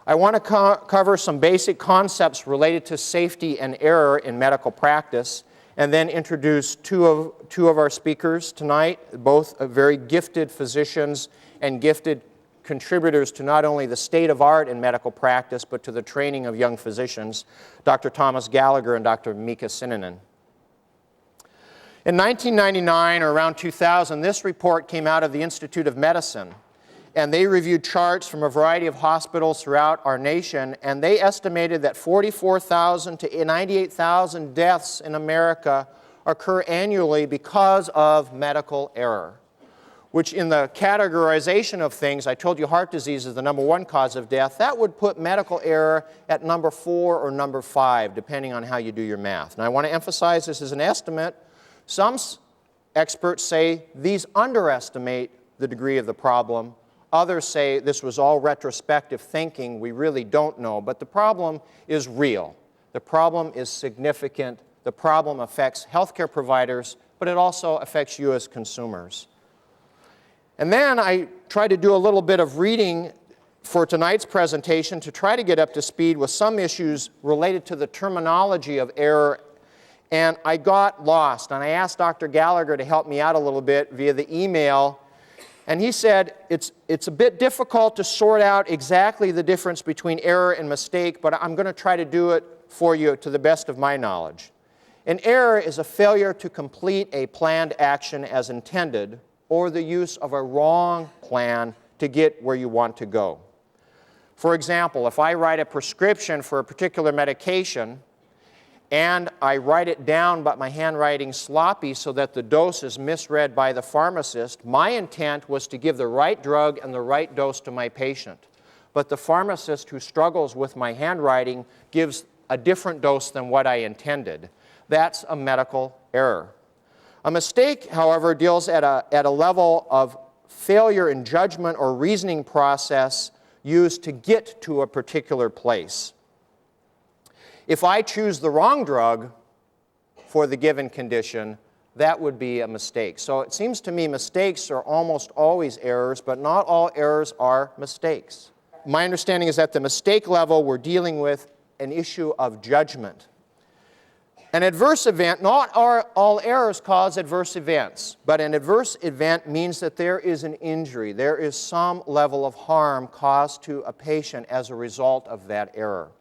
I want to cover some basic concepts related to safety and error in medical practice, and then introduce two of our speakers tonight, both very gifted physicians and gifted contributors to not only the state of art in medical practice, but to the training of young physicians, Dr. Thomas Gallagher and Dr. M.H.S. In 1999, or around 2000, this report came out of the Institute of Medicine. And they reviewed charts from a variety of hospitals throughout our nation, and they estimated that 44,000 to 98,000 deaths in America occur annually because of medical error, which in the categorization of things, I told you heart disease is the #1 cause of death. That would put medical error at #4 or #5, depending on how you do your math. And I want to emphasize this is an estimate. Some experts say these underestimate the degree of the problem. Others say this was all retrospective thinking. We really don't know. But the problem is real. The problem is significant. The problem affects healthcare providers, but it also affects you as consumers. And then I tried to do a little bit of reading for tonight's presentation to try to get up to speed with some issues related to the terminology of error. And I got lost. And I asked Dr. Gallagher to help me out a little bit via the email. And he said, it's a bit difficult to sort out exactly the difference between error and mistake, but I'm going to try to do it for you to the best of my knowledge. An error is a failure to complete a planned action as intended, or the use of a wrong plan to get where you want to go. For example, if I write a prescription for a particular medication, and I write it down, but my handwriting's sloppy so that the dose is misread by the pharmacist, my intent was to give the right drug and the right dose to my patient. But the pharmacist who struggles with my handwriting gives a different dose than what I intended. That's a medical error. A mistake, however, deals at a level of failure in judgment or reasoning process used to get to a particular place. If I choose the wrong drug for the given condition, that would be a mistake. So it seems to me mistakes are almost always errors, but not all errors are mistakes. My understanding is at the mistake level, we're dealing with an issue of judgment. An adverse event, not all errors cause adverse events, but an adverse event means that there is an injury. There is some level of harm caused to a patient as a result of that error.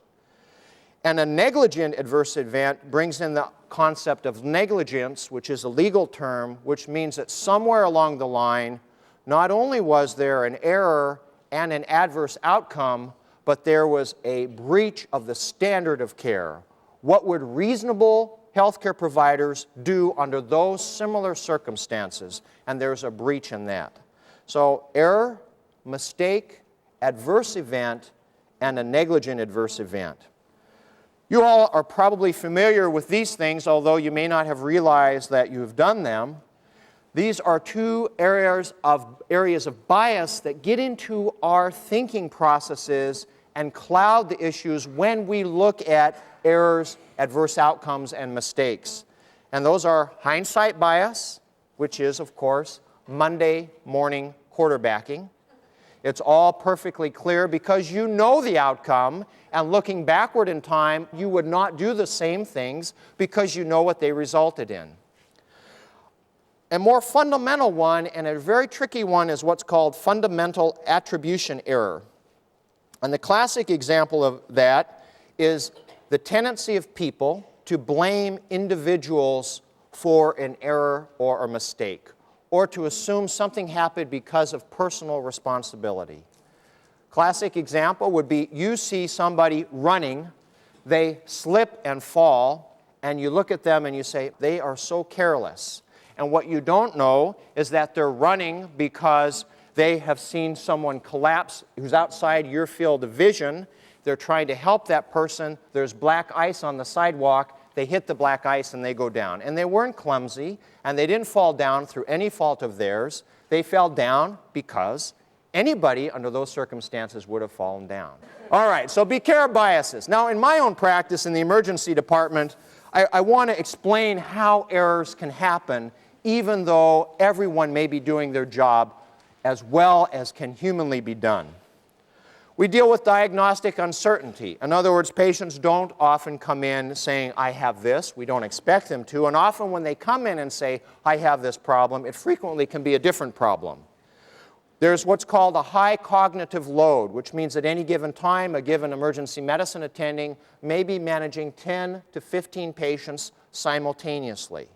And a negligent adverse event brings in the concept of negligence, which is a legal term, which means that somewhere along the line, not only was there an error and an adverse outcome, but there was a breach of the standard of care. What would reasonable healthcare providers do under those similar circumstances? And there's a breach in that. So error, mistake, adverse event, and a negligent adverse event. You all are probably familiar with these things, although you may not have realized that you have done them. These are two areas of bias that get into our thinking processes and cloud the issues when we look at errors, adverse outcomes, and mistakes. And those are hindsight bias, which is, of course, Monday morning quarterbacking. It's all perfectly clear because you know the outcome, and looking backward in time, you would not do the same things because you know what they resulted in. A more fundamental one, and a very tricky one, is what's called fundamental attribution error. And the classic example of that is the tendency of people to blame individuals for an error or a mistake, or to assume something happened because of personal responsibility. Classic example would be you see somebody running, they slip and fall, and you look at them and you say, they are so careless. And what you don't know is that they're running because They have seen someone collapse who's outside your field of vision. They're trying to help that person. There's black ice on the sidewalk. They hit the black ice and they go down. And they weren't clumsy, and they didn't fall down through any fault of theirs. They fell down because anybody under those circumstances would have fallen down. All right, so be care of biases. Now, in my own practice in the emergency department, I want to explain how errors can happen, even though everyone may be doing their job as well as can humanly be done. We deal with diagnostic uncertainty. In other words, patients don't often come in saying, I have this. We don't expect them to. And often when they come in and say, I have this problem, it frequently can be a different problem. There's what's called a high cognitive load, which means at any given time, a given emergency medicine attending may be managing 10 to 15 patients simultaneously,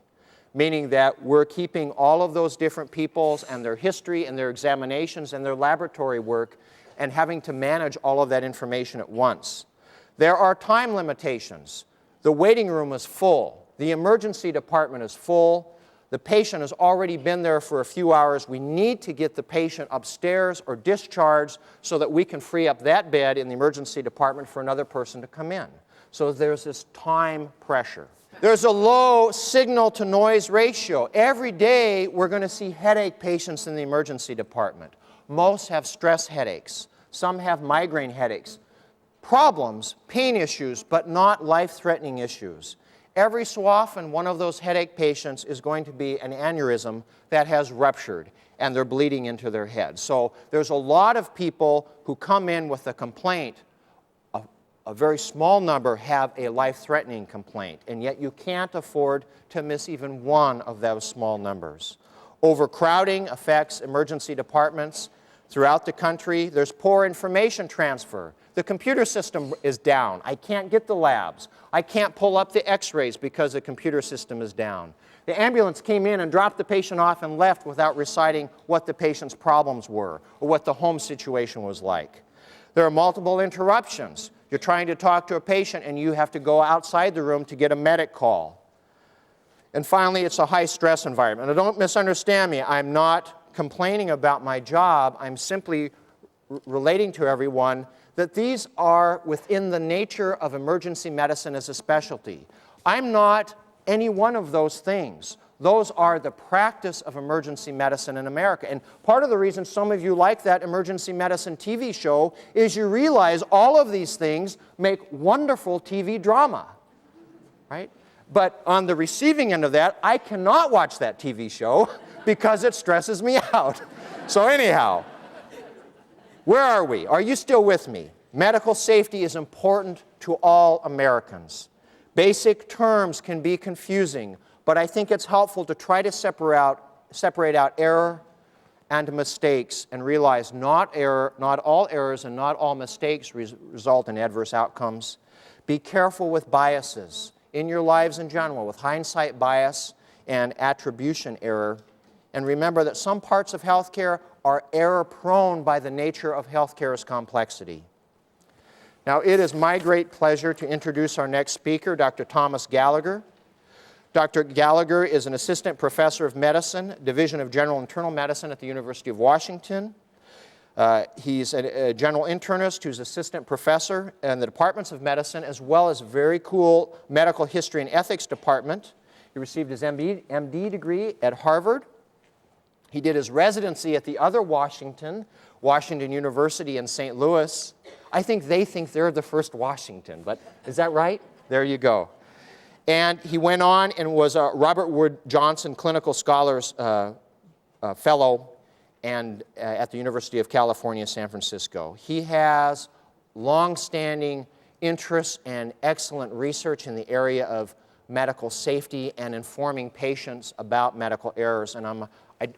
meaning that we're keeping all of those different people's and their history and their examinations and their laboratory work and having to manage all of that information at once. There are time limitations. The waiting room is full. The emergency department is full. The patient has already been there for a few hours. We need to get the patient upstairs or discharged so that we can free up that bed in the emergency department for another person to come in. So there's this time pressure. There's a low signal-to-noise ratio. Every day we're going to see headache patients in the emergency department. Most have stress headaches. Some have migraine headaches. Problems, pain issues, but not life-threatening issues. Every so often, one of those headache patients is going to be an aneurysm that has ruptured, and they're bleeding into their head. So there's a lot of people who come in with a complaint. A very small number have a life-threatening complaint, and yet you can't afford to miss even one of those small numbers. Overcrowding affects emergency departments throughout the country. There's poor information transfer. The computer system is down. I can't get the labs. I can't pull up the x-rays because the computer system is down. The ambulance came in and dropped the patient off and left without reciting what the patient's problems were or what the home situation was like. There are multiple interruptions. You're trying to talk to a patient and you have to go outside the room to get a medic call. And finally, it's a high-stress environment. Now, don't misunderstand me. I'm not complaining about my job. I'm simply relating to everyone that these are within the nature of emergency medicine as a specialty. I'm not any one of those things. Those are the practice of emergency medicine in America. And part of the reason some of you like that emergency medicine TV show is you realize all of these things make wonderful TV drama, right? But on the receiving end of that, I cannot watch that TV show because it stresses me out. So anyhow, where are we? Are you still with me? Medical safety is important to all Americans. Basic terms can be confusing, but I think it's helpful to try to separate out error and mistakes and realize not all errors and not all mistakes result in adverse outcomes. Be careful with biases in your lives in general, with hindsight bias and attribution error. And remember that some parts of healthcare are error-prone by the nature of healthcare's complexity. Now, it is my great pleasure to introduce our next speaker, Dr. Thomas Gallagher. Dr. Gallagher is an assistant professor of medicine, Division of General Internal Medicine at the University of Washington. He's a general internist who's assistant professor in the departments of medicine, as well as a very cool medical history and ethics department. He received his MD degree at Harvard. He did his residency at the other Washington University in St. Louis. I think they think they're the first Washington, but is that right? There you go. And he went on and was a Robert Wood Johnson Clinical Scholars Fellow and at the University of California, San Francisco. He has long-standing interests and excellent research in the area of medical safety and informing patients about medical errors. And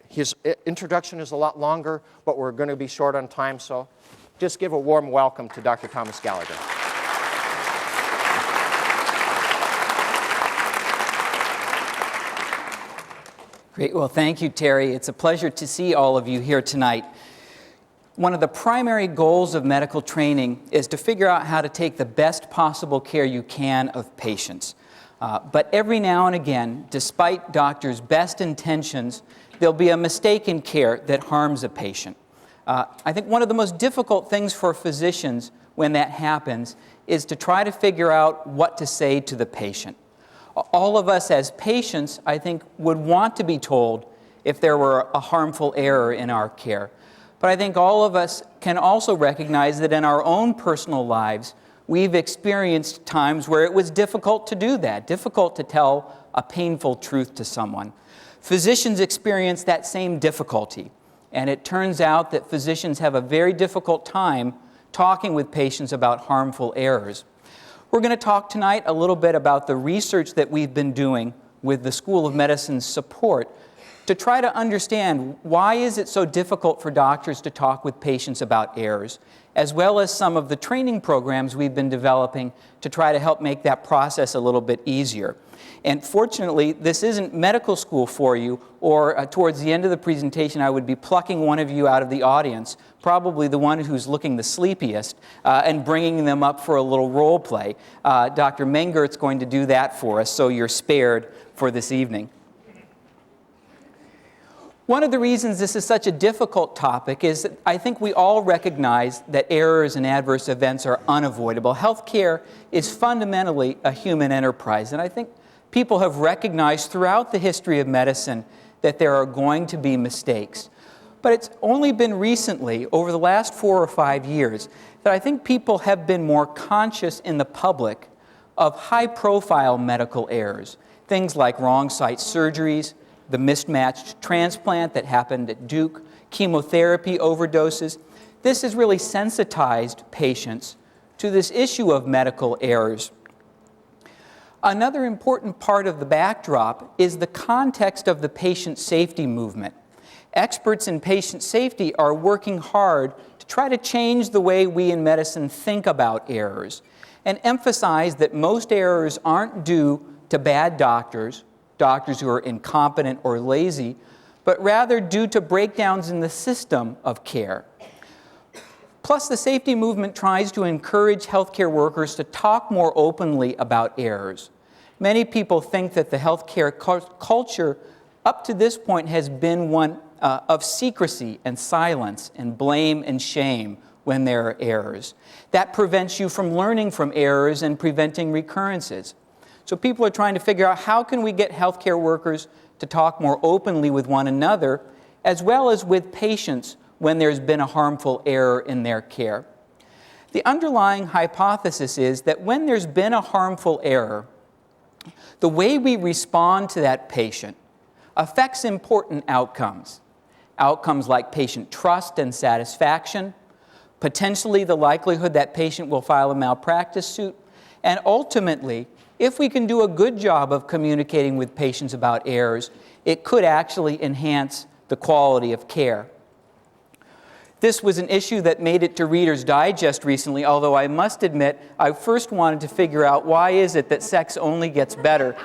his introduction is a lot longer, but we're going to be short on time, so just give a warm welcome to Dr. Thomas Gallagher. Great. Well, thank you, Terry. It's a pleasure to see all of you here tonight. One of the primary goals of medical training is to figure out how to take the best possible care you can of patients. But every now and again, despite doctors' best intentions, there'll be a mistake in care that harms a patient. I think one of the most difficult things for physicians when that happens is to try to figure out what to say to the patient. All of us as patients, I think, would want to be told if there were a harmful error in our care. But I think all of us can also recognize that in our own personal lives, we've experienced times where it was difficult to do that, difficult to tell a painful truth to someone. Physicians experience that same difficulty, and it turns out that physicians have a very difficult time talking with patients about harmful errors. We're going to talk tonight a little bit about the research that we've been doing with the School of Medicine's support to try to understand why is it so difficult for doctors to talk with patients about errors, as well as some of the training programs we've been developing to try to help make that process a little bit easier. And fortunately, this isn't medical school for you, or towards the end of the presentation, I would be plucking one of you out of the audience, probably the one who's looking the sleepiest, and bringing them up for a little role play. Dr. Mengert's going to do that for us, so you're spared for this evening. One of the reasons this is such a difficult topic is that I think we all recognize that errors and adverse events are unavoidable. Healthcare is fundamentally a human enterprise, and I think people have recognized throughout the history of medicine that there are going to be mistakes. But it's only been recently, over the last 4 or 5 years, that I think people have been more conscious in the public of high-profile medical errors, things like wrong site surgeries, the mismatched transplant that happened at Duke, chemotherapy overdoses. This has really sensitized patients to this issue of medical errors. Another important part of the backdrop is the context of the patient safety movement. Experts in patient safety are working hard to try to change the way we in medicine think about errors and emphasize that most errors aren't due to bad doctors who are incompetent or lazy, but rather due to breakdowns in the system of care. Plus, the safety movement tries to encourage healthcare workers to talk more openly about errors. Many people think that the healthcare culture up to this point has been one of secrecy and silence and blame and shame when there are errors. That prevents you from learning from errors and preventing recurrences. So people are trying to figure out how can we get healthcare workers to talk more openly with one another, as well as with patients when there's been a harmful error in their care. The underlying hypothesis is that when there's been a harmful error, the way we respond to that patient affects important outcomes. Outcomes like patient trust and satisfaction, potentially the likelihood that patient will file a malpractice suit, and ultimately, if we can do a good job of communicating with patients about errors, it could actually enhance the quality of care. This was an issue that made it to Reader's Digest recently, although I must admit, I first wanted to figure out why is it that sex only gets better.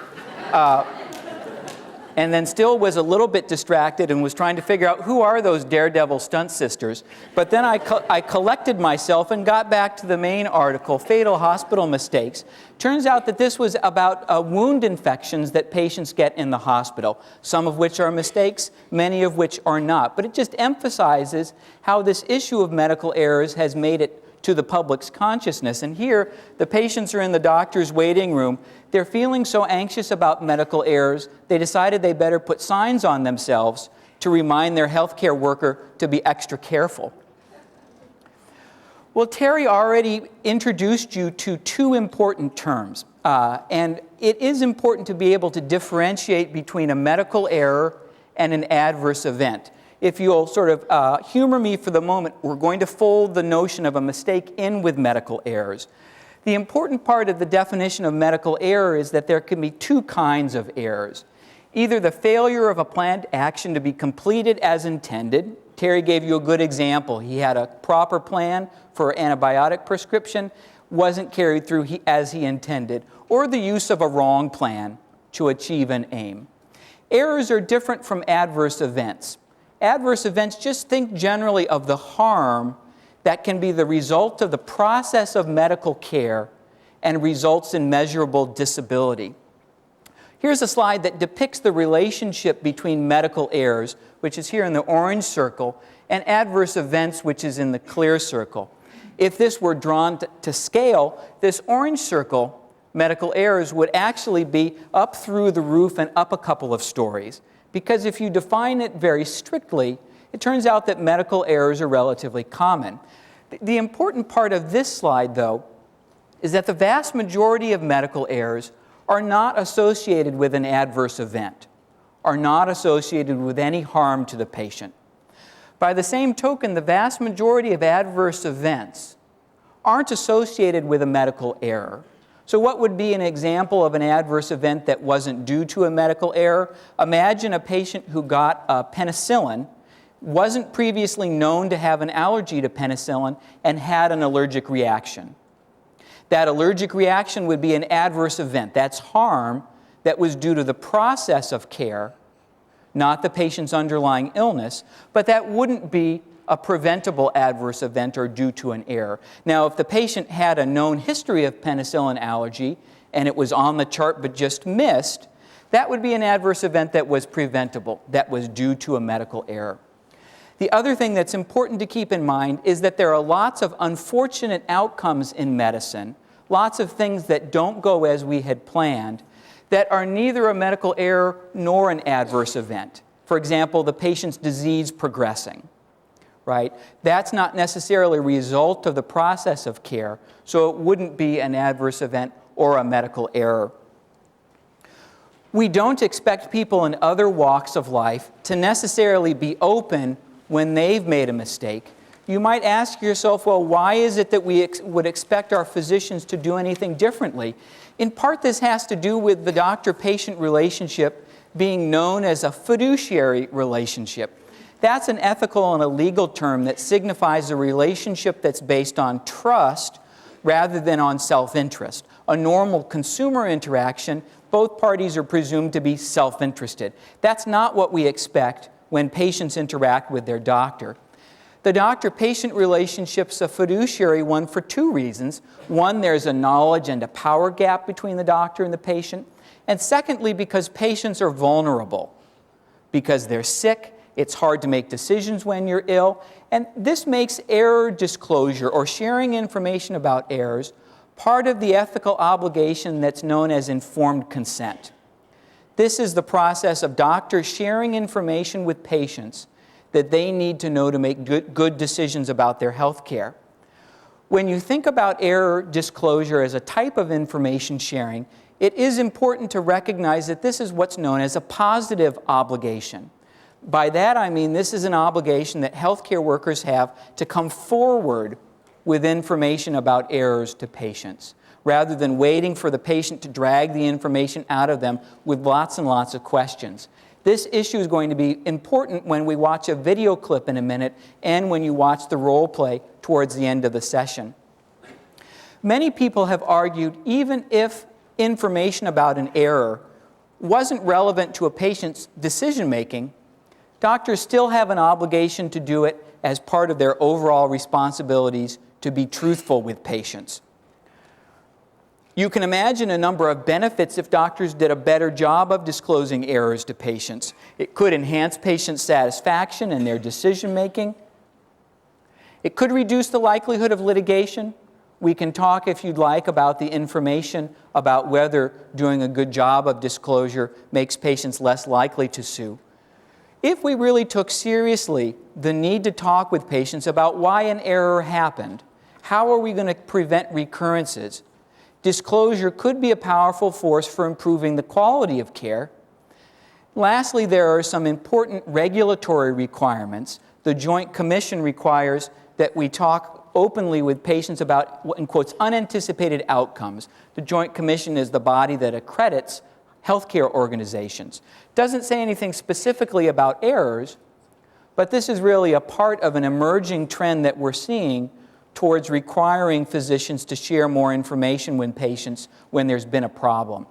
And then still was a little bit distracted and was trying to figure out who are those daredevil stunt sisters. But then I collected myself and got back to the main article, Fatal Hospital Mistakes. Turns out that this was about wound infections that patients get in the hospital, some of which are mistakes, many of which are not. But it just emphasizes how this issue of medical errors has made it to the public's consciousness. And here, the patients are in the doctor's waiting room. They're feeling so anxious about medical errors, they decided they better put signs on themselves to remind their healthcare worker to be extra careful. Well, Terry already introduced you to two important terms, and it is important to be able to differentiate between a medical error and an adverse event. If you'll sort of humor me for the moment, we're going to fold the notion of a mistake in with medical errors. The important part of the definition of medical error is that there can be two kinds of errors. Either the failure of a planned action to be completed as intended. Terry gave you a good example. He had a proper plan for antibiotic prescription, wasn't carried through as he intended, or the use of a wrong plan to achieve an aim. Errors are different from adverse events. Adverse events, just think generally of the harm that can be the result of the process of medical care and results in measurable disability. Here's a slide that depicts the relationship between medical errors, which is here in the orange circle, and adverse events, which is in the clear circle. If this were drawn to scale, this orange circle, medical errors, would actually be up through the roof and up a couple of stories. Because if you define it very strictly, it turns out that medical errors are relatively common. The important part of this slide, though, is that the vast majority of medical errors are not associated with an adverse event, are not associated with any harm to the patient. By the same token, the vast majority of adverse events aren't associated with a medical error. So what would be an example of an adverse event that wasn't due to a medical error? Imagine a patient who got penicillin, wasn't previously known to have an allergy to penicillin, and had an allergic reaction. That allergic reaction would be an adverse event. That's harm that was due to the process of care, not the patient's underlying illness, but that wouldn't be a preventable adverse event or due to an error. Now, if the patient had a known history of penicillin allergy and it was on the chart but just missed, that would be an adverse event that was preventable, that was due to a medical error. The other thing that's important to keep in mind is that there are lots of unfortunate outcomes in medicine, lots of things that don't go as we had planned, that are neither a medical error nor an adverse event. For example, the patient's disease progressing, right? That's not necessarily a result of the process of care, so it wouldn't be an adverse event or a medical error. We don't expect people in other walks of life to necessarily be open when they've made a mistake. You might ask yourself, well, why is it that we would expect our physicians to do anything differently? In part, this has to do with the doctor-patient relationship being known as a fiduciary relationship. That's an ethical and a legal term that signifies a relationship that's based on trust rather than on self-interest. A normal consumer interaction, both parties are presumed to be self-interested. That's not what we expect when patients interact with their doctor. The doctor-patient relationship's a fiduciary one for two reasons. One, there's a knowledge and a power gap between the doctor and the patient. And secondly, because patients are vulnerable. Because they're sick, it's hard to make decisions when you're ill. And this makes error disclosure or sharing information about errors part of the ethical obligation that's known as informed consent. This is the process of doctors sharing information with patients that they need to know to make good decisions about their health care. When you think about error disclosure as a type of information sharing, it is important to recognize that this is what's known as a positive obligation. By that I mean this is an obligation that healthcare workers have to come forward with information about errors to patients, rather than waiting for the patient to drag the information out of them with lots and lots of questions. This issue is going to be important when we watch a video clip in a minute and when you watch the role play towards the end of the session. Many people have argued even if information about an error wasn't relevant to a patient's decision-making, doctors still have an obligation to do it as part of their overall responsibilities to be truthful with patients. You can imagine a number of benefits if doctors did a better job of disclosing errors to patients. It could enhance patient satisfaction in their decision-making. It could reduce the likelihood of litigation. We can talk, if you'd like, about the information about whether doing a good job of disclosure makes patients less likely to sue. If we really took seriously the need to talk with patients about why an error happened, how are we going to prevent recurrences, disclosure could be a powerful force for improving the quality of care. Lastly, there are some important regulatory requirements. The Joint Commission requires that we talk openly with patients about, in quotes, unanticipated outcomes. The Joint Commission is the body that accredits healthcare organizations. Doesn't say anything specifically about errors, but this is really a part of an emerging trend that we're seeing towards requiring physicians to share more information with patients when there's been a problem.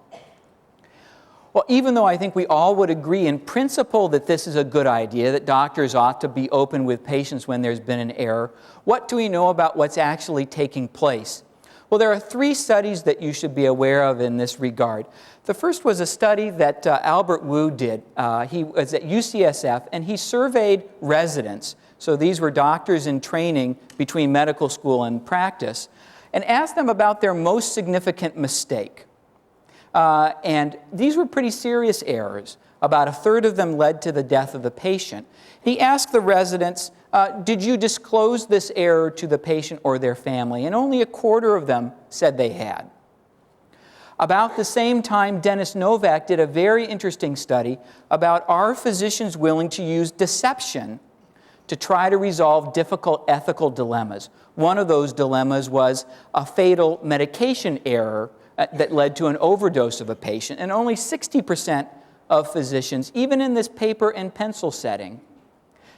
Well, even though I think we all would agree in principle that this is a good idea, that doctors ought to be open with patients when there's been an error, what do we know about what's actually taking place? Well, there are 3 studies that you should be aware of in this regard. The first was a study that Albert Wu did. He was at UCSF, and he surveyed residents So these were doctors in training between medical school and practice, and asked them about their most significant mistake. And these were pretty serious errors. About a third of them led to the death of the patient. He asked the residents, did you disclose this error to the patient or their family? And only a quarter of them said they had. About the same time, Dennis Novak did a very interesting study about are physicians willing to use deception to try to resolve difficult ethical dilemmas. One of those dilemmas was a fatal medication error that led to an overdose of a patient, and only 60% of physicians, even in this paper and pencil setting,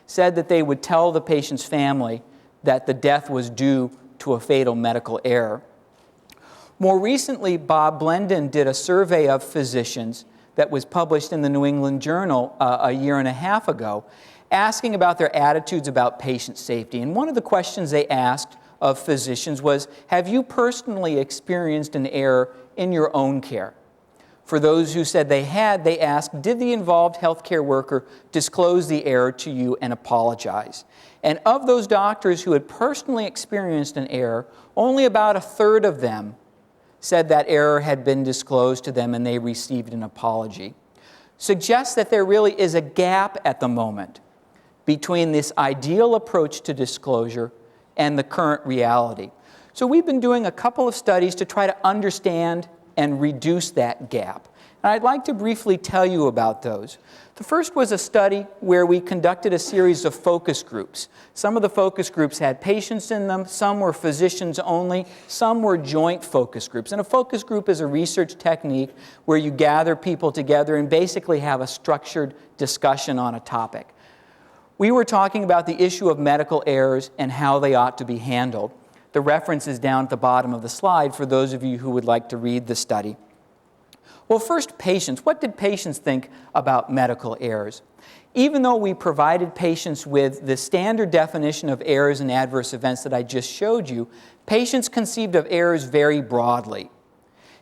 said that they would tell the patient's family that the death was due to a fatal medical error. More recently, Bob Blendon did a survey of physicians that was published in the New England Journal a year and a half ago, asking about their attitudes about patient safety. And one of the questions they asked of physicians was, have you personally experienced an error in your own care? For those who said they had, they asked, did the involved healthcare worker disclose the error to you and apologize? And of those doctors who had personally experienced an error, only about a third of them said that error had been disclosed to them and they received an apology. Suggests that there really is a gap at the moment between this ideal approach to disclosure and the current reality. So we've been doing a couple of studies to try to understand and reduce that gap. And I'd like to briefly tell you about those. The first was a study where we conducted a series of focus groups. Some of the focus groups had patients in them, some were physicians only, some were joint focus groups. And a focus group is a research technique where you gather people together and basically have a structured discussion on a topic. We were talking about the issue of medical errors and how they ought to be handled. The reference is down at the bottom of the slide for those of you who would like to read the study. Well, first, patients. What did patients think about medical errors? Even though we provided patients with the standard definition of errors and adverse events that I just showed you, patients conceived of errors very broadly.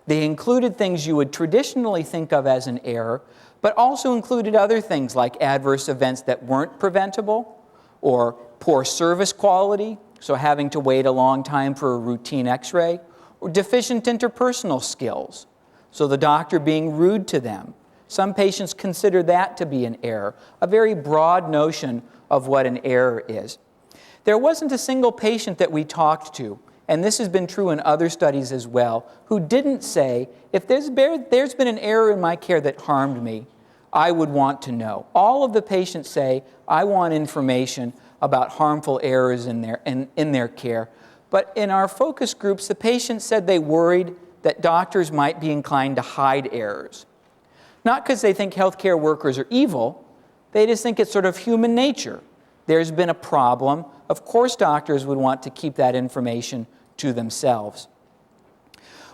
They included things you would traditionally think of as an error, but also included other things like adverse events that weren't preventable, or poor service quality, so having to wait a long time for a routine x-ray, or deficient interpersonal skills, so the doctor being rude to them. Some patients consider that to be an error, a very broad notion of what an error is. There wasn't a single patient that we talked to, and this has been true in other studies as well, who didn't say, if there's been an error in my care that harmed me, I would want to know. All of the patients say, I want information about harmful errors in their care. But in our focus groups, the patients said they worried that doctors might be inclined to hide errors. Not because they think healthcare workers are evil, they just think it's sort of human nature. There's been a problem. Of course doctors would want to keep that information to themselves.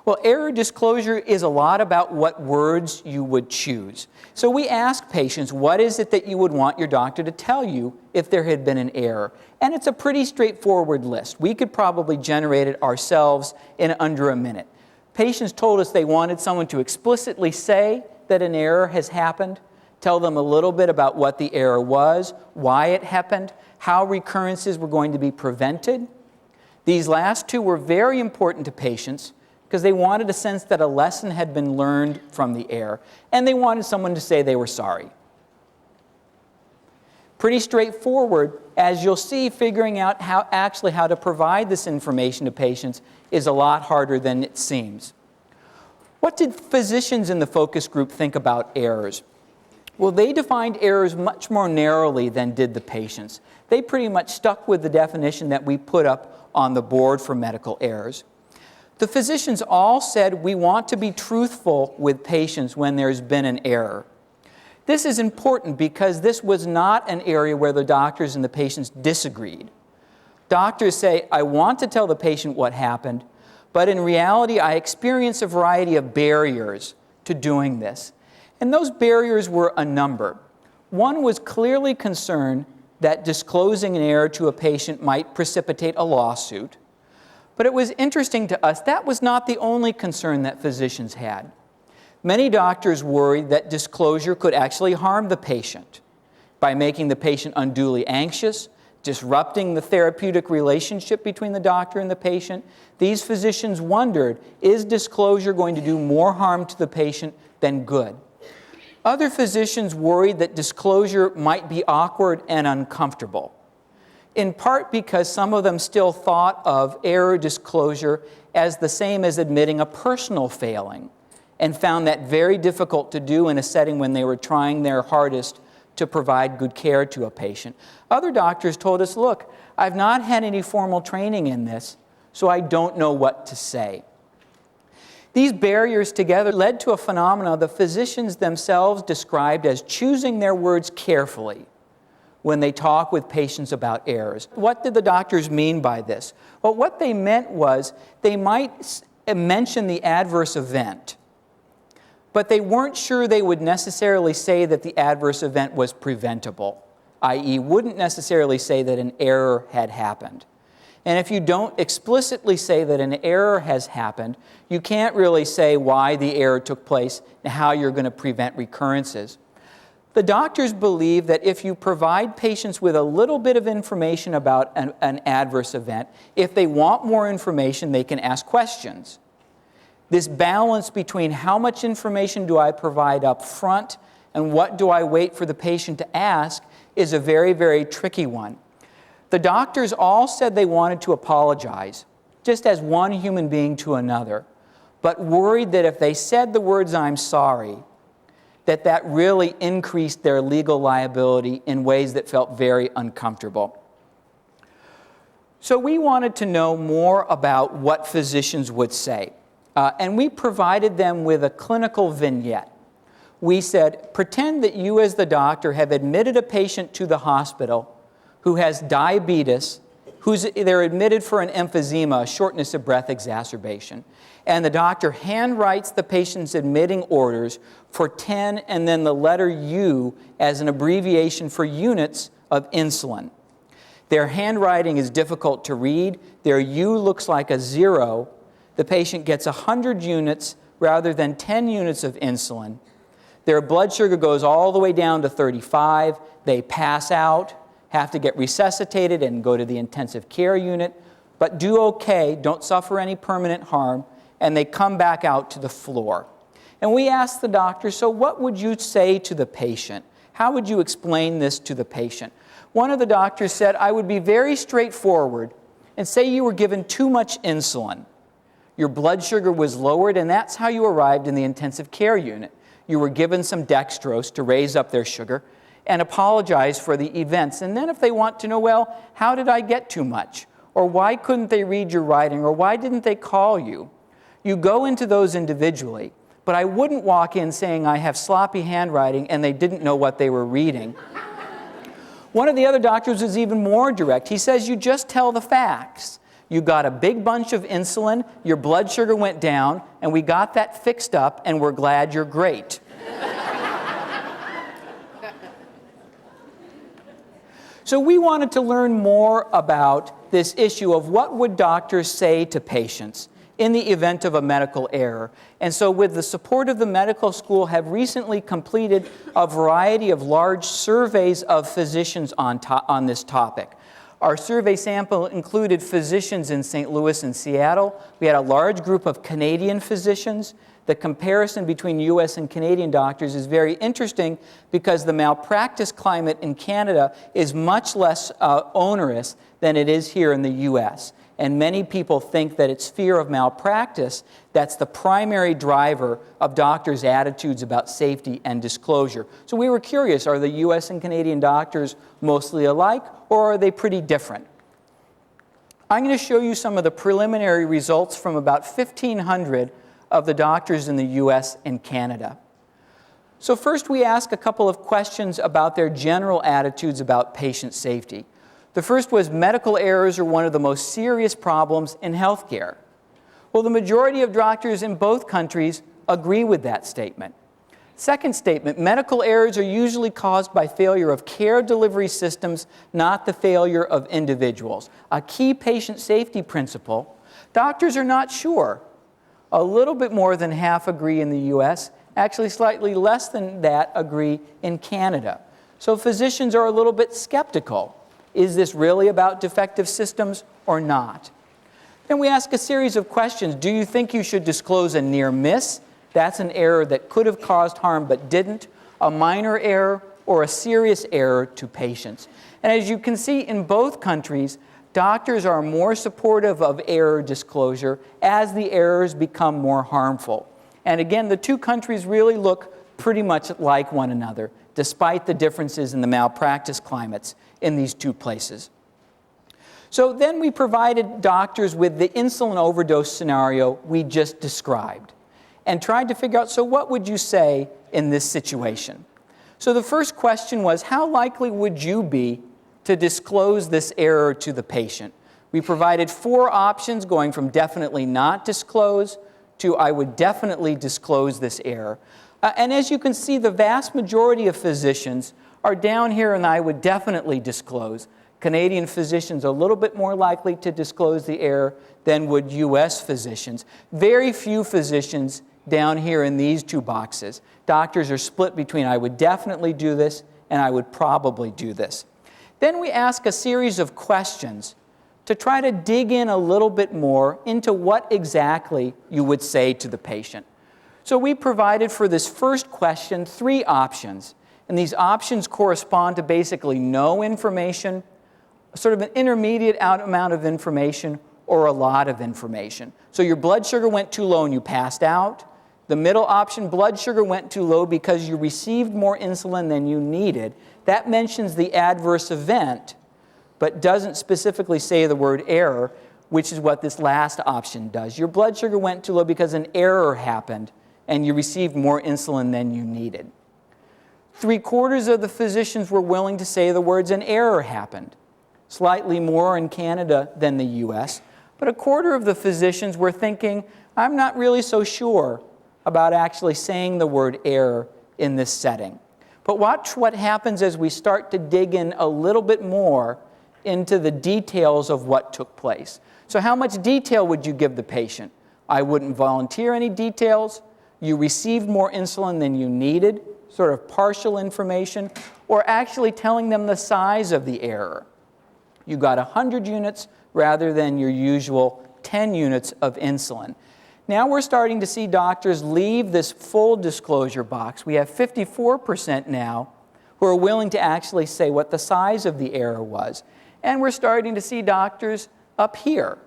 Well, error disclosure is a lot about what words you would choose. So we ask patients, what is it that you would want your doctor to tell you if there had been an error? And it's a pretty straightforward list. We could probably generate it ourselves in under a minute. Patients told us they wanted someone to explicitly say that an error has happened, tell them a little bit about what the error was, why it happened, how recurrences were going to be prevented. These last two were very important to patients because they wanted a sense that a lesson had been learned from the error, and they wanted someone to say they were sorry. Pretty straightforward. As you'll see, figuring out how to provide this information to patients is a lot harder than it seems. What did physicians in the focus group think about errors? Well, they defined errors much more narrowly than did the patients. They pretty much stuck with the definition that we put up on the board for medical errors. The physicians all said we want to be truthful with patients when there's been an error. This is important because this was not an area where the doctors and the patients disagreed. Doctors say, I want to tell the patient what happened, but in reality, I experience a variety of barriers to doing this. And those barriers were a number. One was clearly concerned that disclosing an error to a patient might precipitate a lawsuit. But it was interesting to us, that was not the only concern that physicians had. Many doctors worried that disclosure could actually harm the patient by making the patient unduly anxious, disrupting the therapeutic relationship between the doctor and the patient. These physicians wondered, is disclosure going to do more harm to the patient than good? Other physicians worried that disclosure might be awkward and uncomfortable, in part because some of them still thought of error disclosure as the same as admitting a personal failing, and found that very difficult to do in a setting when they were trying their hardest to provide good care to a patient. Other doctors told us, look, I've not had any formal training in this, so I don't know what to say. These barriers together led to a phenomenon the physicians themselves described as choosing their words carefully when they talk with patients about errors. What did the doctors mean by this? Well, what they meant was they might mention the adverse event, but they weren't sure they would necessarily say that the adverse event was preventable, i.e., wouldn't necessarily say that an error had happened. And if you don't explicitly say that an error has happened, you can't really say why the error took place and how you're going to prevent recurrences. The doctors believe that if you provide patients with a little bit of information about an adverse event, if they want more information, they can ask questions. This balance between how much information do I provide up front and what do I wait for the patient to ask is a very, very tricky one. The doctors all said they wanted to apologize, just as one human being to another, but worried that if they said the words, "I'm sorry," that really increased their legal liability in ways that felt very uncomfortable. So we wanted to know more about what physicians would say. And we provided them with a clinical vignette. We said, pretend that you as the doctor have admitted a patient to the hospital who has diabetes, they're admitted for an emphysema, a shortness of breath exacerbation. And the doctor handwrites the patient's admitting orders for 10 and then the letter U as an abbreviation for units of insulin. Their handwriting is difficult to read. Their U looks like a 0. The patient gets 100 units rather than 10 units of insulin. Their blood sugar goes all the way down to 35. They pass out, have to get resuscitated and go to the intensive care unit, but do okay, don't suffer any permanent harm, and they come back out to the floor. And we asked the doctor, so what would you say to the patient? How would you explain this to the patient? One of the doctors said, I would be very straightforward and say you were given too much insulin. Your blood sugar was lowered, and that's how you arrived in the intensive care unit. You were given some dextrose to raise up their sugar and apologize for the events. And then if they want to know, well, how did I get too much? Or why couldn't they read your writing? Or why didn't they call you? You go into those individually, but I wouldn't walk in saying I have sloppy handwriting and they didn't know what they were reading. One of the other doctors was even more direct. He says, you just tell the facts. You got a big bunch of insulin, your blood sugar went down, and we got that fixed up, and we're glad you're great. So we wanted to learn more about this issue of what would doctors say to patients in the event of a medical error. And so with the support of the medical school, have recently completed a variety of large surveys of physicians on this topic. Our survey sample included physicians in St. Louis and Seattle. We had a large group of Canadian physicians. The comparison between U.S. and Canadian doctors is very interesting because the malpractice climate in Canada is much less onerous than it is here in the U.S. And many people think that it's fear of malpractice that's the primary driver of doctors' attitudes about safety and disclosure. So we were curious, are the U.S. and Canadian doctors mostly alike, or are they pretty different? I'm going to show you some of the preliminary results from about 1,500 of the doctors in the U.S. and Canada. So first we ask a couple of questions about their general attitudes about patient safety. The first was medical errors are one of the most serious problems in healthcare. Well, the majority of doctors in both countries agree with that statement. Second statement, medical errors are usually caused by failure of care delivery systems, not the failure of individuals. A key patient safety principle. Doctors are not sure. A little bit more than half agree in the U.S., actually slightly less than that agree in Canada. So physicians are a little bit skeptical Is this really about defective systems or not? Then we ask a series of questions. Do you think you should disclose a near miss? That's an error that could have caused harm but didn't. A minor error or a serious error to patients. And as you can see in both countries, doctors are more supportive of error disclosure as the errors become more harmful. And again, the two countries really look pretty much like one another, despite the differences in the malpractice climates in these two places. So then we provided doctors with the insulin overdose scenario we just described and tried to figure out, so what would you say in this situation? So the first question was, how likely would you be to disclose this error to the patient? We provided 4 options going from definitely not disclose to I would definitely disclose this error. And as you can see, the vast majority of physicians are down here and I would definitely disclose. Canadian physicians are a little bit more likely to disclose the error than would US physicians. Very few physicians down here in these 2 boxes. Doctors are split between I would definitely do this and I would probably do this. Then we ask a series of questions to try to dig in a little bit more into what exactly you would say to the patient. So we provided for this first question 3 options. And these options correspond to basically no information, sort of an intermediate amount of information, or a lot of information. So your blood sugar went too low and you passed out. The middle option, blood sugar went too low because you received more insulin than you needed. That mentions the adverse event, but doesn't specifically say the word error, which is what this last option does. Your blood sugar went too low because an error happened and you received more insulin than you needed. 3/4 of the physicians were willing to say the words an error happened. Slightly more in Canada than the US, but 1/4 of the physicians were thinking, I'm not really so sure about actually saying the word error in this setting. But watch what happens as we start to dig in a little bit more into the details of what took place. So how much detail would you give the patient? I wouldn't volunteer any details. You received more insulin than you needed, sort of partial information, or actually telling them the size of the error. You got 100 units rather than your usual 10 units of insulin. Now we're starting to see doctors leave this full disclosure box. We have 54% now who are willing to actually say what the size of the error was. And we're starting to see doctors up here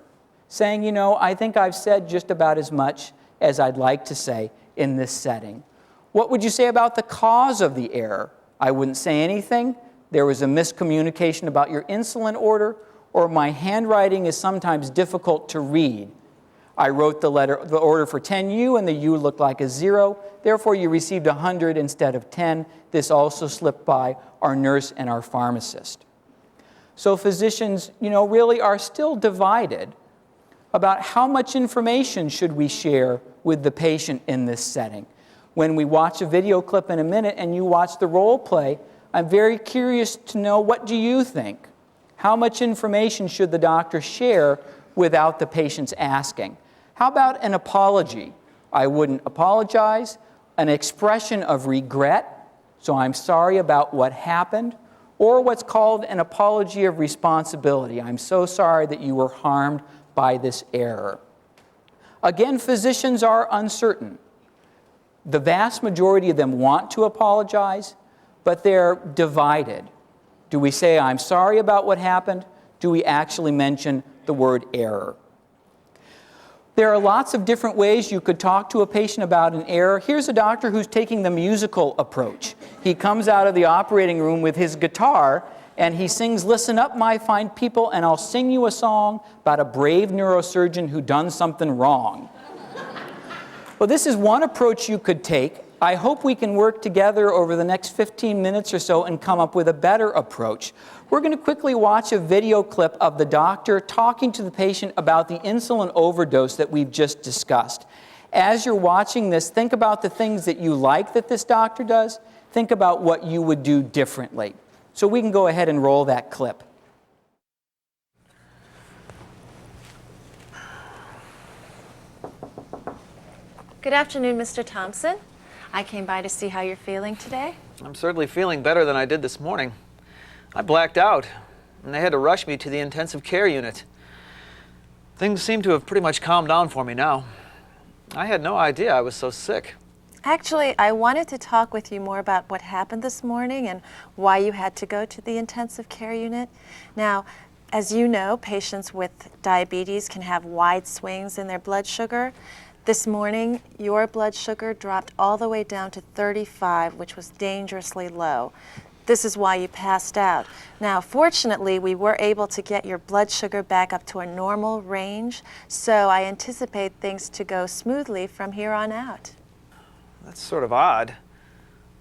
saying, you know, I think I've said just about as much as I'd like to say in this setting. What would you say about the cause of the error? I wouldn't say anything. There was a miscommunication about your insulin order, or my handwriting is sometimes difficult to read. I wrote the order for 10U and the U looked like a 0. Therefore, you received 100 instead of 10. This also slipped by our nurse and our pharmacist. So physicians, you know, really are still divided about how much information should we share with the patient in this setting. When we watch a video clip in a minute and you watch the role play, I'm very curious to know, what do you think? How much information should the doctor share without the patient's asking? How about an apology? I wouldn't apologize. An expression of regret, so I'm sorry about what happened, or what's called an apology of responsibility. I'm so sorry that you were harmed by this error. Again, physicians are uncertain. The vast majority of them want to apologize, but they're divided. Do we say, I'm sorry about what happened? Do we actually mention the word error? There are lots of different ways you could talk to a patient about an error. Here's a doctor who's taking the musical approach. He comes out of the operating room with his guitar and he sings, "Listen up, my fine people, and I'll sing you a song about a brave neurosurgeon who done something wrong." Well, this is one approach you could take. I hope we can work together over the next 15 minutes or so and come up with a better approach. We're going to quickly watch a video clip of the doctor talking to the patient about the insulin overdose that we've just discussed. As you're watching this, think about the things that you like that this doctor does. Think about what you would do differently. So we can go ahead and roll that clip. Good afternoon, Mr. Thompson. I came by to see how you're feeling today. I'm certainly feeling better than I did this morning. I blacked out. and they had to rush me to the intensive care unit. Things seem to have pretty much calmed down for me now. I had no idea I was so sick. Actually, I wanted to talk with you more about what happened this morning and why you had to go to the intensive care unit. Now, as you know, patients with diabetes can have wide swings in their blood sugar. This morning, your blood sugar dropped all the way down to 35, which was dangerously low. This is why you passed out. Now, fortunately, we were able to get your blood sugar back up to a normal range, so I anticipate things to go smoothly from here on out. That's sort of odd.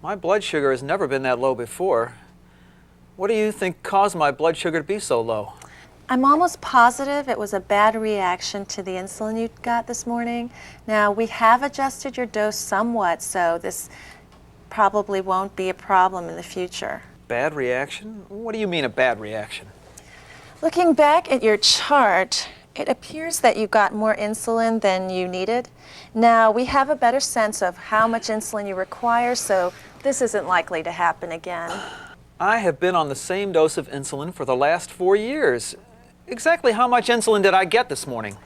My blood sugar has never been that low before. What do you think caused my blood sugar to be so low? I'm almost positive it was a bad reaction to the insulin you got this morning. Now, we have adjusted your dose somewhat, so this probably won't be a problem in the future. Bad reaction? What do you mean a bad reaction? Looking back at your chart, it appears that you got more insulin than you needed. Now, we have a better sense of how much insulin you require, so this isn't likely to happen again. I have been on the same dose of insulin for the last 4 years. Exactly how much insulin did I get this morning?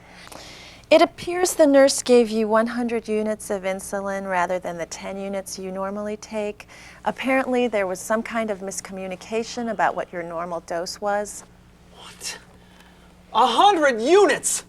It appears the nurse gave you 100 units of insulin rather than the 10 units you normally take. Apparently, there was some kind of miscommunication about what your normal dose was. What? 100 units?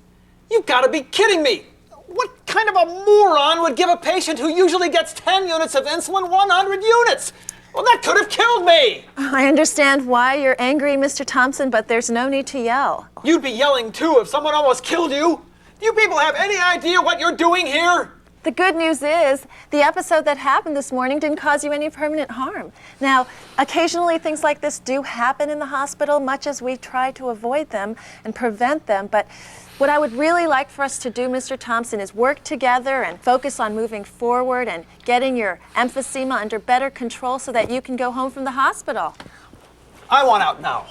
You've got to be kidding me! What kind of a moron would give a patient who usually gets 10 units of insulin 100 units? Well, that could have killed me! I understand why you're angry, Mr. Thompson, but there's no need to yell. You'd be yelling too if someone almost killed you. Do you people have any idea what you're doing here? The good news is the episode that happened this morning didn't cause you any permanent harm. Now, occasionally things like this do happen in the hospital, much as we try to avoid them and prevent them, but what I would really like for us to do, Mr. Thompson, is work together and focus on moving forward and getting your emphysema under better control so that you can go home from the hospital. I want out now.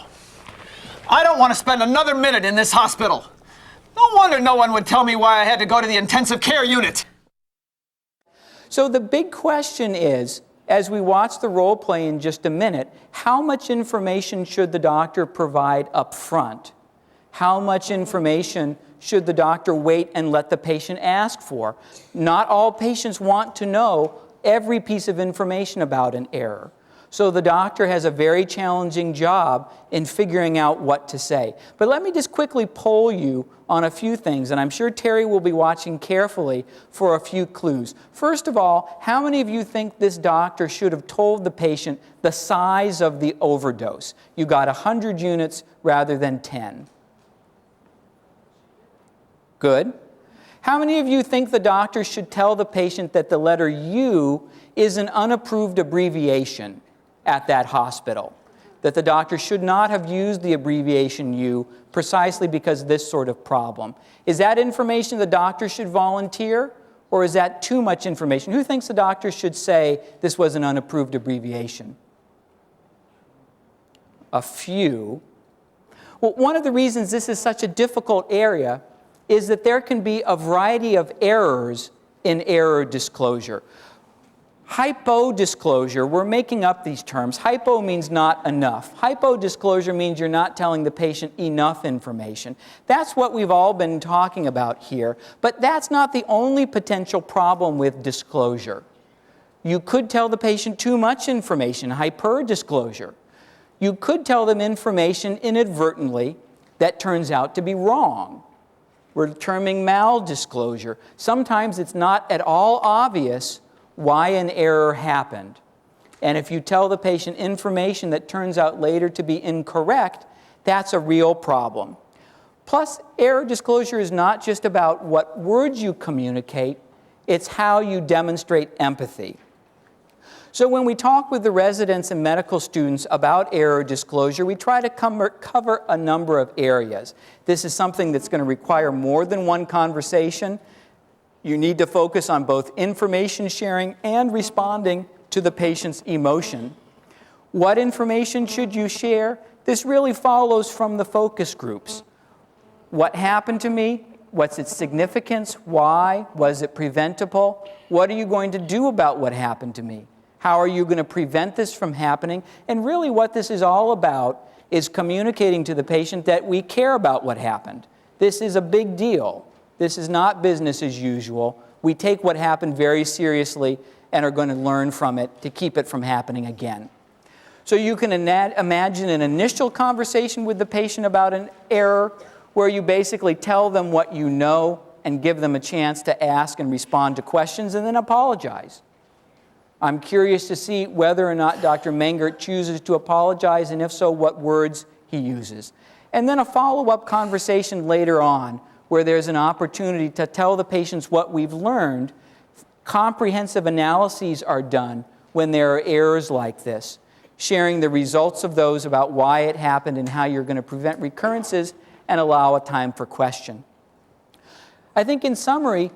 I don't want to spend another minute in this hospital. No wonder no one would tell me why I had to go to the intensive care unit. So the big question is, as we watch the role play in just a minute, how much information should the doctor provide up front? How much information should the doctor wait and let the patient ask for? Not all patients want to know every piece of information about an error. So the doctor has a very challenging job in figuring out what to say. But let me just quickly poll you on a few things, and I'm sure Terry will be watching carefully for a few clues. First of all, how many of you think this doctor should have told the patient the size of the overdose? You got 100 units rather than 10. Good. How many of you think the doctor should tell the patient that the letter U is an unapproved abbreviation at that hospital? That the doctor should not have used the abbreviation U precisely because of this sort of problem? Is that information the doctor should volunteer, or is that too much information? Who thinks the doctor should say this was an unapproved abbreviation? A few. Well, one of the reasons this is such a difficult area is that there can be a variety of errors in error disclosure. Hypo-disclosure, we're making up these terms. Hypo means not enough. Hypo-disclosure means you're not telling the patient enough information. That's what we've all been talking about here, but that's not the only potential problem with disclosure. You could tell the patient too much information, hyper-disclosure. You could tell them information inadvertently that turns out to be wrong. We're terming mal-disclosure. Sometimes it's not at all obvious why an error happened. And if you tell the patient information that turns out later to be incorrect, that's a real problem. Plus, error disclosure is not just about what words you communicate, it's how you demonstrate empathy. So when we talk with the residents and medical students about error disclosure, we try to cover a number of areas. This is something that's going to require more than one conversation. You need to focus on both information sharing and responding to the patient's emotion. What information should you share? This really follows from the focus groups. What happened to me? What's its significance? Why? Was it preventable? What are you going to do about what happened to me? How are you going to prevent this from happening? And really what this is all about is communicating to the patient that we care about what happened. This is a big deal. This is not business as usual. We take what happened very seriously and are going to learn from it to keep it from happening again. So you can imagine an initial conversation with the patient about an error where you basically tell them what you know and give them a chance to ask and respond to questions and then apologize. I'm curious to see whether or not Dr. Mengert chooses to apologize, and if so, what words he uses. And then a follow-up conversation later on where there's an opportunity to tell the patients what we've learned. Comprehensive analyses are done when there are errors like this, sharing the results of those about why it happened and how you're going to prevent recurrences and allow a time for question. I think in summary,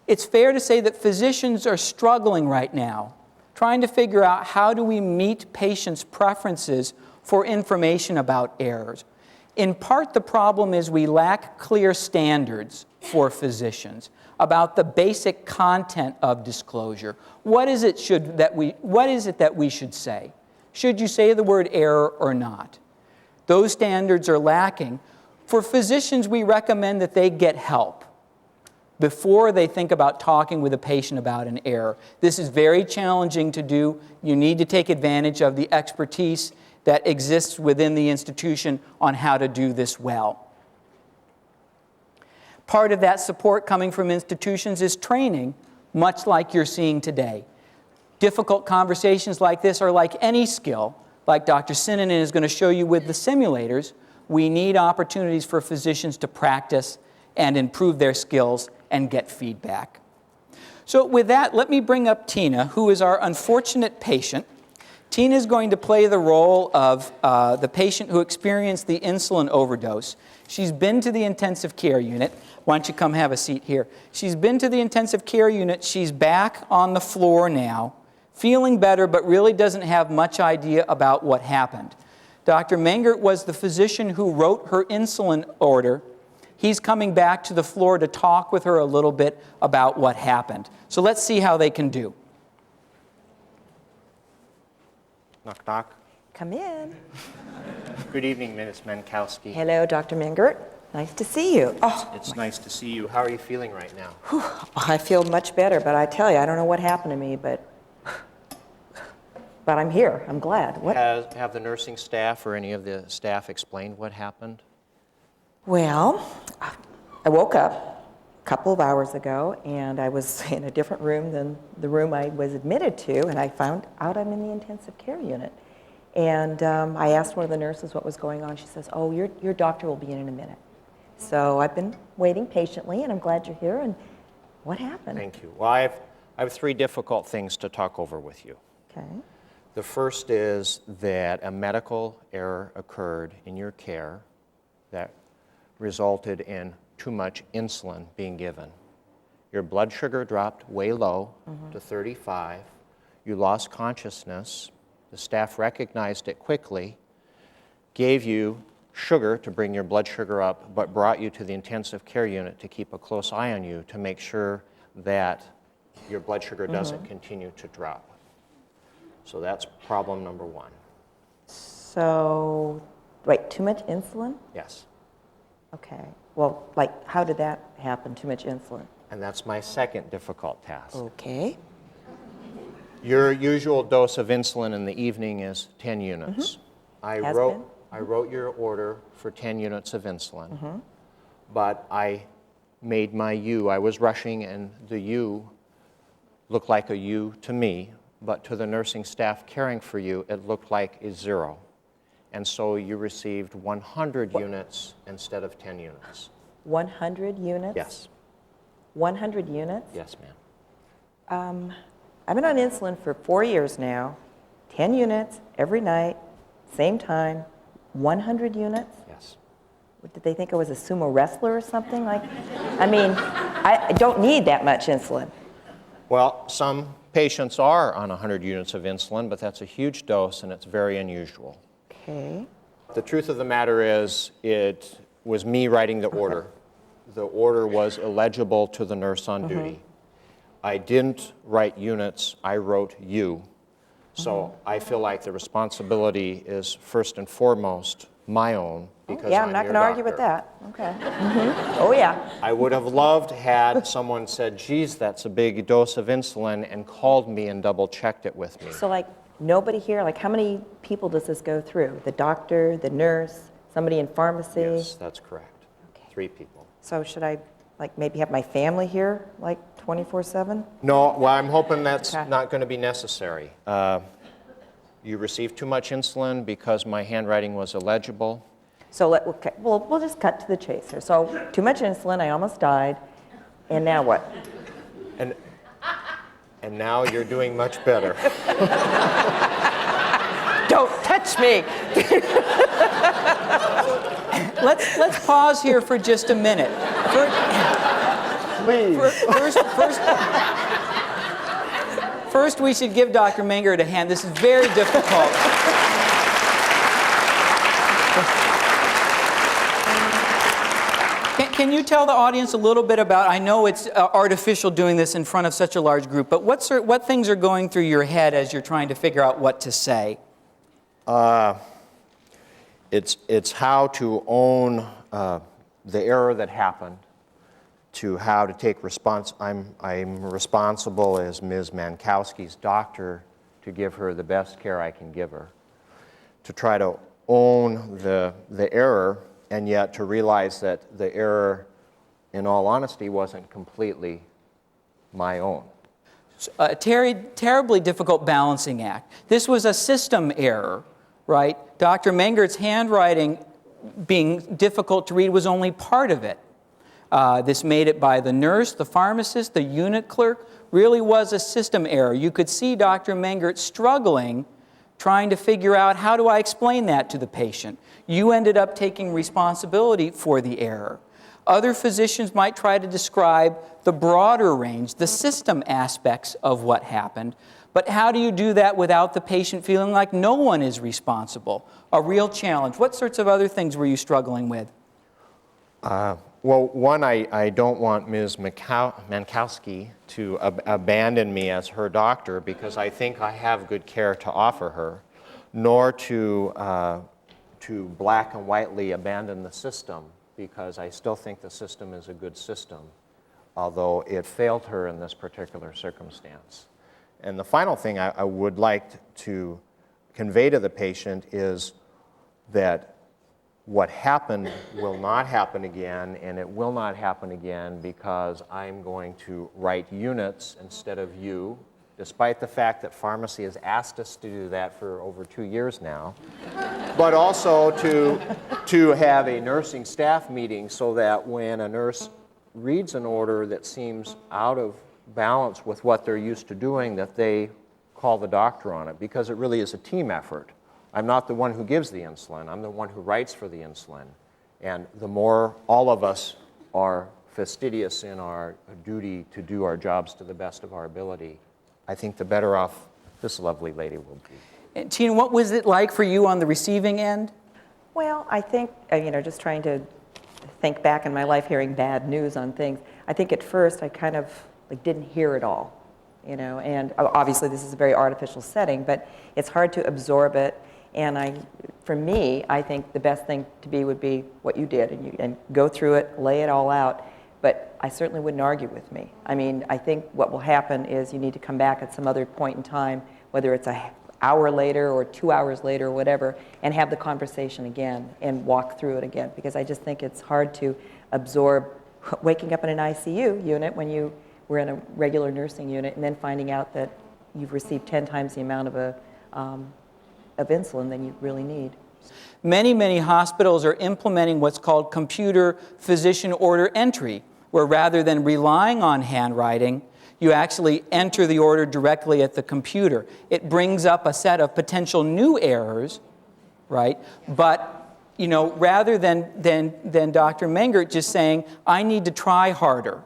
it's fair to say that physicians are struggling right now, trying to figure out how do we meet patients' preferences for information about errors. In part, the problem is we lack clear standards for physicians about the basic content of disclosure. What is it that we should say? Should you say the word error or not? Those standards are lacking. For physicians, we recommend that they get help before they think about talking with a patient about an error. This is very challenging to do. You need to take advantage of the expertise that exists within the institution on how to do this well. Part of that support coming from institutions is training, much like you're seeing today. Difficult conversations like this are like any skill, like Dr. Sinanen is going to show you with the simulators. We need opportunities for physicians to practice and improve their skills and get feedback. So with that, let me bring up Tina, who is our unfortunate patient. Tina is going to play the role of the patient who experienced the insulin overdose. She's been to the intensive care unit. Why don't you come have a seat here? She's been to the intensive care unit. She's back on the floor now, feeling better, but really doesn't have much idea about what happened. Dr. Mengert was the physician who wrote her insulin order. He's coming back to the floor to talk with her a little bit about what happened. So let's see how they can do. Knock, knock. Come in. Good evening, Ms. Menkowski. Hello, Dr. Mengert. Nice to see you. Oh, It's nice to see you. How are you feeling right now? I feel much better, but I tell you, I don't know what happened to me, but I'm here. I'm glad. What? Have the nursing staff or any of the staff explained what happened? Well, I woke up a couple of hours ago, and I was in a different room than the room I was admitted to, and I found out I'm in the intensive care unit. And I asked one of the nurses what was going on. She says, oh, your doctor will be in a minute. So I've been waiting patiently, and I'm glad you're here. And what happened? Thank you. Well, I have three difficult things to talk over with you. Okay. The first is that a medical error occurred in your care that resulted in too much insulin being given. Your blood sugar dropped way low to 35. You lost consciousness. The staff recognized it quickly, gave you sugar to bring your blood sugar up, but brought you to the intensive care unit to keep a close eye on you to make sure that your blood sugar doesn't continue to drop. So that's problem number one. So, wait, too much insulin? Yes. Okay. Well, like, how did that happen, too much insulin? And that's my second difficult task. Okay. Your usual dose of insulin in the evening is 10 units. I wrote your order for 10 units of insulin, but I made my U. I was rushing, and the U looked like a U to me, but to the nursing staff caring for you, it looked like a 0. And so you received 100 units instead of 10 units. 100 units? Yes. 100 units? Yes, ma'am. I've been on insulin for 4 years now. 10 units every night, same time, 100 units? Yes. What, did they think I was a sumo wrestler or something? Like, I mean, I don't need that much insulin. Well, some patients are on 100 units of insulin, but that's a huge dose, and it's very unusual. Okay. The truth of the matter is, it was me writing the order. The order was illegible to the nurse on duty. I didn't write units, I wrote U. So I feel like the responsibility is first and foremost my own, because Yeah, I'm I'm not your going to argue with doctor. that. Okay. Oh, yeah. I would have loved had someone said, geez, that's a big dose of insulin, and called me and double-checked it with me. So, like, nobody here, like, how many people does this go through? The doctor, the nurse, somebody in pharmacy? Yes, that's correct. Okay. 3 people. So should I, like, maybe have my family here, like, 24/7? No, well, I'm hoping that's Okay. not going to be necessary. You received too much insulin because my handwriting was illegible. So okay, we'll just cut to the chase here. So too much insulin, I almost died, and now what? And now you're doing much better. Don't touch me! Let's pause here for just a minute. Please. First, we should give Dr. Mengert a hand. This is very difficult. Can you tell the audience a little bit about, I know it's artificial doing this in front of such a large group, but what things are going through your head as you're trying to figure out what to say? It's how to own the error that happened, to how to take response. I'm responsible as Ms. Mankowski's doctor to give her the best care I can give her, to try to own the error, and yet to realize that the error, in all honesty, wasn't completely my own. Terribly difficult balancing act. This was a system error, right? Dr. Mengert's handwriting being difficult to read was only part of it. This made it by the nurse, the pharmacist, the unit clerk, really was a system error. You could see Dr. Mengert struggling, trying to figure out, how do I explain that to the patient? You ended up taking responsibility for the error. Other physicians might try to describe the broader range, the system aspects of what happened, but how do you do that without the patient feeling like no one is responsible? A real challenge. What sorts of other things were you struggling with? Well, one, I don't want Ms. Mankowski to abandon me as her doctor, because I think I have good care to offer her, nor to black and whitely abandon the system, because I still think the system is a good system, although it failed her in this particular circumstance. And the final thing I would like to convey to the patient is that what happened will not happen again, and it will not happen again because I'm going to write units instead of you, despite the fact that pharmacy has asked us to do that for over 2 years now, but also to have a nursing staff meeting so that when a nurse reads an order that seems out of balance with what they're used to doing, that they call the doctor on it, because it really is a team effort. I'm not the one who gives the insulin, I'm the one who writes for the insulin. And the more all of us are fastidious in our duty to do our jobs to the best of our ability, I think the better off this lovely lady will be. And Tina, what was it like for you on the receiving end? Well, I think, just trying to think back in my life, hearing bad news on things, I think at first I kind of didn't hear it all, and obviously this is a very artificial setting, but it's hard to absorb it. And for me, I think the best thing to be would be what you did, and go through it, lay it all out. But I certainly wouldn't argue with me. I mean, I think what will happen is you need to come back at some other point in time, whether it's an hour later or 2 hours later or whatever, and have the conversation again and walk through it again. Because I just think it's hard to absorb waking up in an ICU unit when you were in a regular nursing unit, and then finding out that you've received 10 times the amount of insulin than you really need. Many, many hospitals are implementing what's called computer physician order entry, where rather than relying on handwriting, you actually enter the order directly at the computer. It brings up a set of potential new errors, right? But rather than Dr. Mengert just saying, I need to try harder,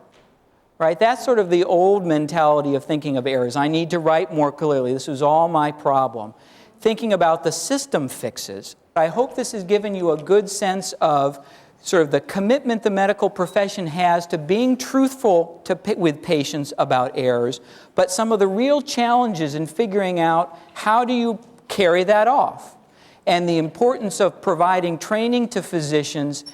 right? That's sort of the old mentality of thinking of errors. I need to write more clearly. This was all my problem. Thinking about the system fixes. I hope this has given you a good sense of sort of the commitment the medical profession has to being truthful with patients about errors, but some of the real challenges in figuring out how do you carry that off, and the importance of providing training to physicians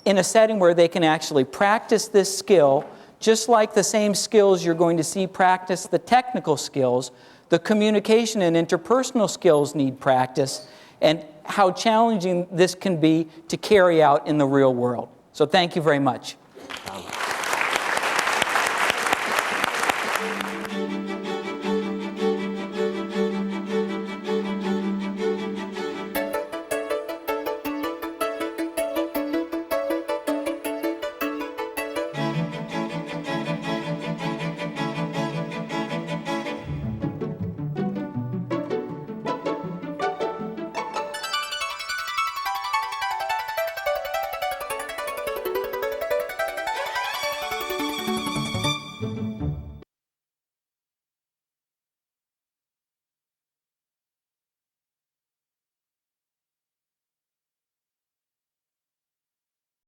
in a setting where they can actually practice this skill, just like the same skills you're going to see practice the technical skills. The communication and interpersonal skills need practice, and how challenging this can be to carry out in the real world. So thank you very much.